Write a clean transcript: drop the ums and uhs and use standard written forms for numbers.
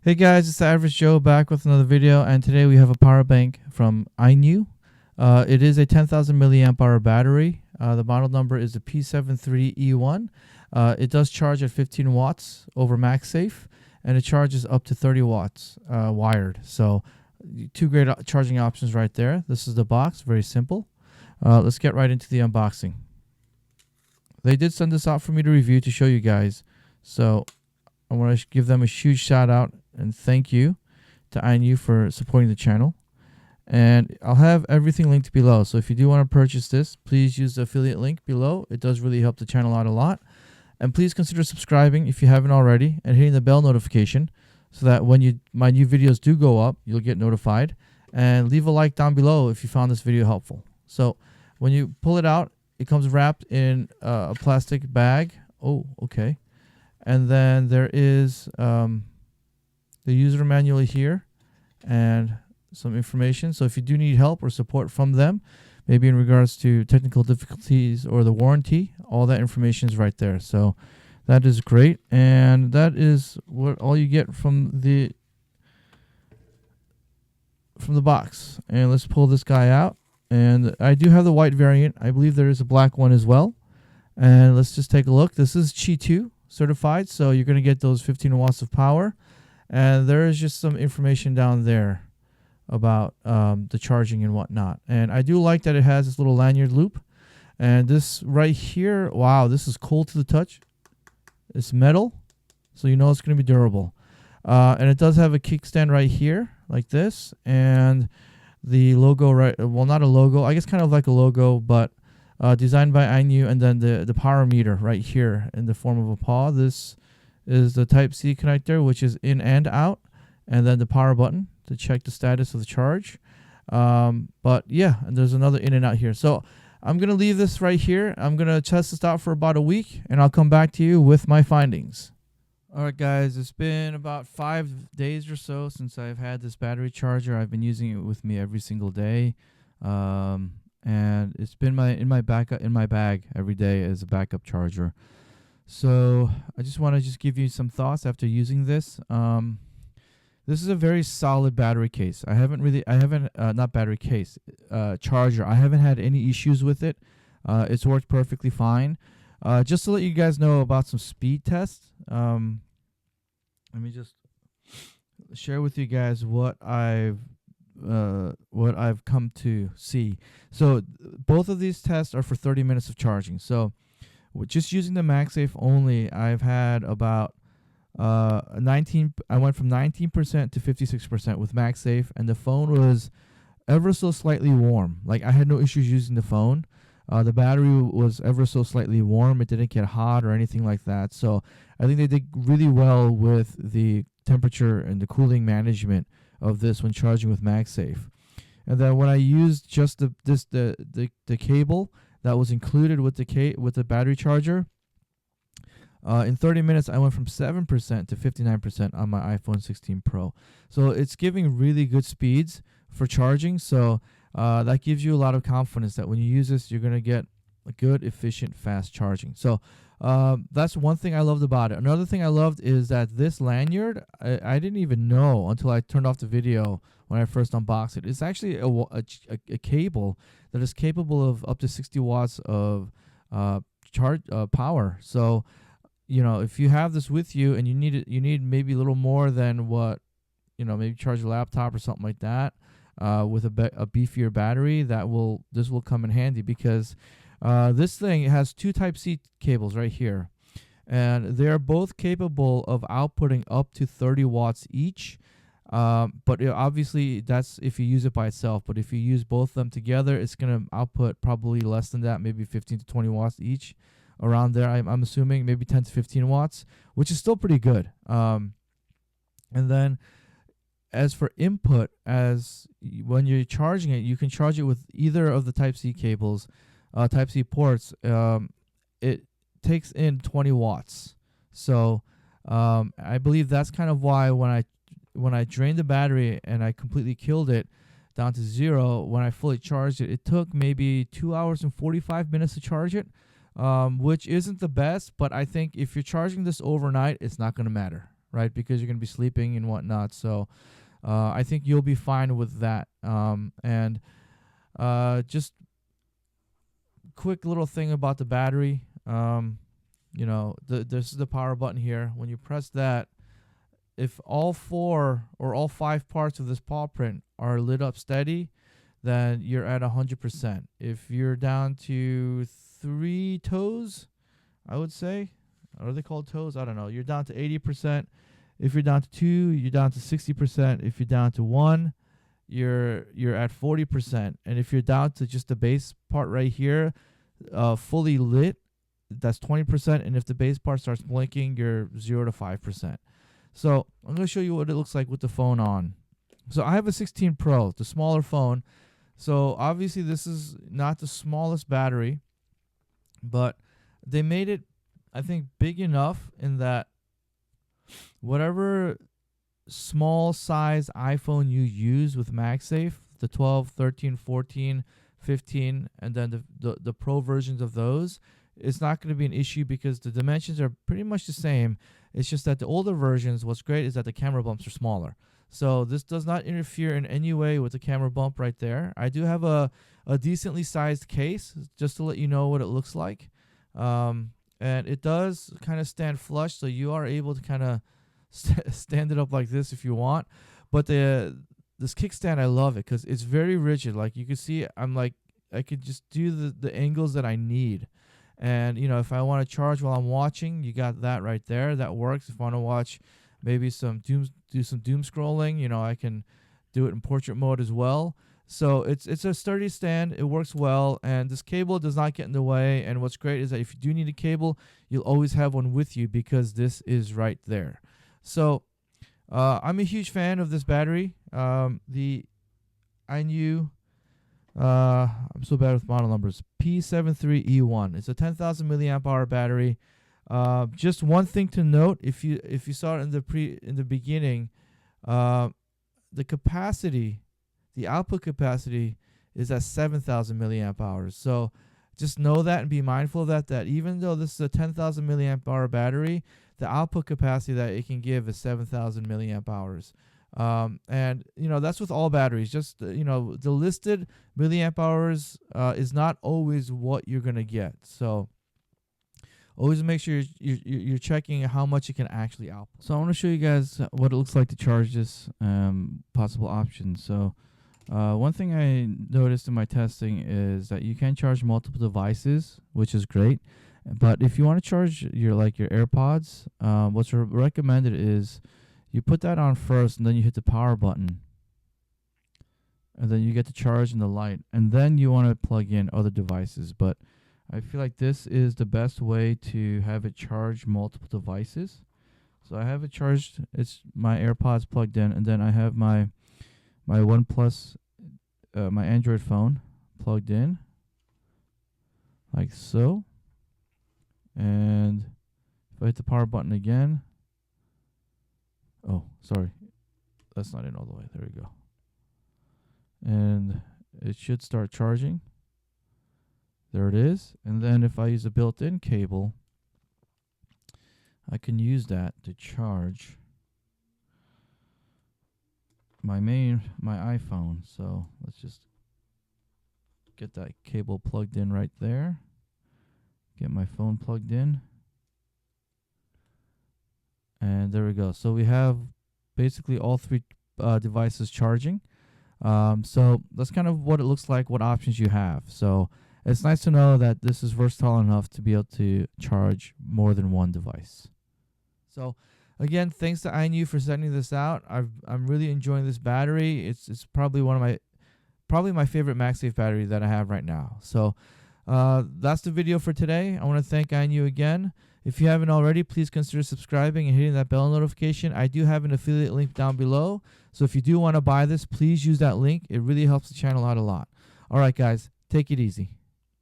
Hey guys, it's the Average Joe back with another video, and today we have a power bank from Iniu. It is a 10,000 milliamp hour battery. The model number is the P73-E1. It does charge at 15 watts over MagSafe, and it charges up to 30 watts wired. So two great charging options right there. This is the box, very simple. Let's get right into the unboxing. They did send this out for me to review to show you guys, so I want to give them a huge shout out and thank you to Iniu for supporting the channel. And I'll have everything linked below. So if you do want to purchase this, please use the affiliate link below. It does really help the channel out a lot. And please consider subscribing if you haven't already and hitting the bell notification so that when my new videos do go up, you'll get notified. And leave a like down below if you found this video helpful. So when you pull it out, it comes wrapped in a plastic bag. Oh, okay. And then there is the user manual here and some information. So if you do need help or support from them, maybe in regards to technical difficulties or the warranty, all that information is right there. So that is great. And that is what all you get from the box. And let's pull this guy out. And I do have the white variant. I believe there is a black one as well. And let's just take a look. This is Qi 2 certified, so you're going to get those 15 watts of power. And there is just some information down there about the charging and whatnot. And I do like that it has this little lanyard loop. And this right here, wow, this is cold to the touch. It's metal, so you know it's going to be durable. And it does have a kickstand right here, like this. And the logo, right? Well, not a logo. I guess kind of like a logo, but designed by Iniu. And then the power meter right here in the form of a paw. This is the Type-C connector, which is in and out, and then the power button to check the status of the charge. But yeah, and there's another in and out here. So I'm going to leave this right here. I'm going to test this out for about a week, and I'll come back to you with my findings. All right, guys, it's been about 5 days or so since I've had this battery charger. I've been using it with me every single day. And it's been in my bag every day as a backup charger. So I just want to give you some thoughts after using this. This is a very solid battery case. Not battery case, charger. I haven't had any issues with it. It's worked perfectly fine. Just to let you guys know about some speed tests. Let me just share with you guys what I've come to see. So both of these tests are for 30 minutes of charging. So just using the MagSafe only, I've had about 19. I went from 19% to 56% with MagSafe, and the phone was ever so slightly warm. Like, I had no issues using the phone. The battery was ever so slightly warm. It didn't get hot or anything like that. So I think they did really well with the temperature and the cooling management of this when charging with MagSafe. And then when I used just the cable that was included with the battery charger, in 30 minutes I went from 7% to 59% on my iPhone 16 Pro. So it's giving really good speeds for charging. So that gives you a lot of confidence that when you use this, you're going to get a good, efficient, fast charging. So that's one thing I loved about it. Another thing I loved is that this lanyard, I didn't even know until I turned off the video when I first unboxed it. It's actually a cable that is capable of up to 60 watts of power. So, you know, if you have this with you and you need maybe a little more than what, maybe charge your laptop or something like that, with a beefier battery, this will come in handy, because this thing has two Type-C cables right here, and they're both capable of outputting up to 30 watts each. But obviously that's if you use it by itself. But if you use both of them together, it's going to output probably less than that, maybe 15 to 20 watts each, around there. I'm assuming maybe 10 to 15 watts, which is still pretty good. And then as for input, when you're charging it, you can charge it with either of the Type-C cables, Type-C ports. It takes in 20 watts. So I believe that's kind of why when I drained the battery and I completely killed it down to 0, when I fully charged it, it took maybe 2 hours and 45 minutes to charge it, which isn't the best, but I think if you're charging this overnight, it's not going to matter, right? Because you're going to be sleeping and whatnot. So I think you'll be fine with that. And just quick little thing about the battery. You know, this is the power button here. When you press that, if all 4 or all 5 parts of this paw print are lit up steady, then you're at 100%. If you're down to 3 toes, I would say, are they called toes? I don't know. You're down to 80%. If you're down to 2, you're down to 60%. If you're down to 1, you're at 40%. And if you're down to just the base part right here, fully lit, that's 20%. And if the base part starts blinking, you're 0 to 5%. So I'm going to show you what it looks like with the phone on. So I have a 16 Pro, the smaller phone. So obviously this is not the smallest battery, but they made it, I think, big enough in that whatever small size iPhone you use with MagSafe, the 12, 13, 14, 15, and then the Pro versions of those, it's not going to be an issue because the dimensions are pretty much the same. It's just that the older versions, what's great is that the camera bumps are smaller. So this does not interfere in any way with the camera bump right there. I do have a decently sized case, just to let you know what it looks like. And it does kind of stand flush, so you are able to kind of stand it up like this if you want. But this kickstand, I love it because it's very rigid. Like you can see, I could just do the angles that I need. And, you know, if I want to charge while I'm watching, you got that right there. That works. If I want to watch maybe do some doom scrolling, you know, I can do it in portrait mode as well. So it's a sturdy stand. It works well. And this cable does not get in the way. And what's great is that if you do need a cable, you'll always have one with you because this is right there. So I'm a huge fan of this battery. The Iniu, I'm so bad with model numbers, P73-E1. It's a 10,000 milliamp hour battery. Just one thing to note, if you saw it in the beginning, the capacity, the output capacity is at 7,000 milliamp hours. So just know that and be mindful of that even though this is a 10,000 milliamp hour battery, the output capacity that it can give is 7,000 milliamp hours. And you know, that's with all batteries. Just you know, the listed milliamp hours is not always what you're gonna get. So always make sure you're checking how much it can actually output. So I want to show you guys what it looks like to charge this, possible options. So one thing I noticed in my testing is that you can charge multiple devices, which is great. But if you want to charge your AirPods, what's recommended is you put that on first, and then you hit the power button, and then you get the charge and the light, and then you want to plug in other devices. But I feel like this is the best way to have it charge multiple devices. So I have it charged. It's my AirPods plugged in, and then I have my OnePlus, my Android phone plugged in, like so. And if I hit the power button again, oh, sorry, that's not in all the way. There we go. And it should start charging. There it is. And then if I use a built-in cable, I can use that to charge my iPhone. So let's just get that cable plugged in right there. Get my phone plugged in. And there we go. So we have basically all three devices charging. So that's kind of what it looks like, what options you have. So it's nice to know that this is versatile enough to be able to charge more than one device. So again, thanks to Iniu for sending this out. I'm really enjoying this battery. It's probably my favorite MagSafe battery that I have right now. So that's the video for today. I want to thank Iniu again. If you haven't already, please consider subscribing and hitting that bell notification. I do have an affiliate link down below. So if you do want to buy this, please use that link. It really helps the channel out a lot. All right, guys, take it easy.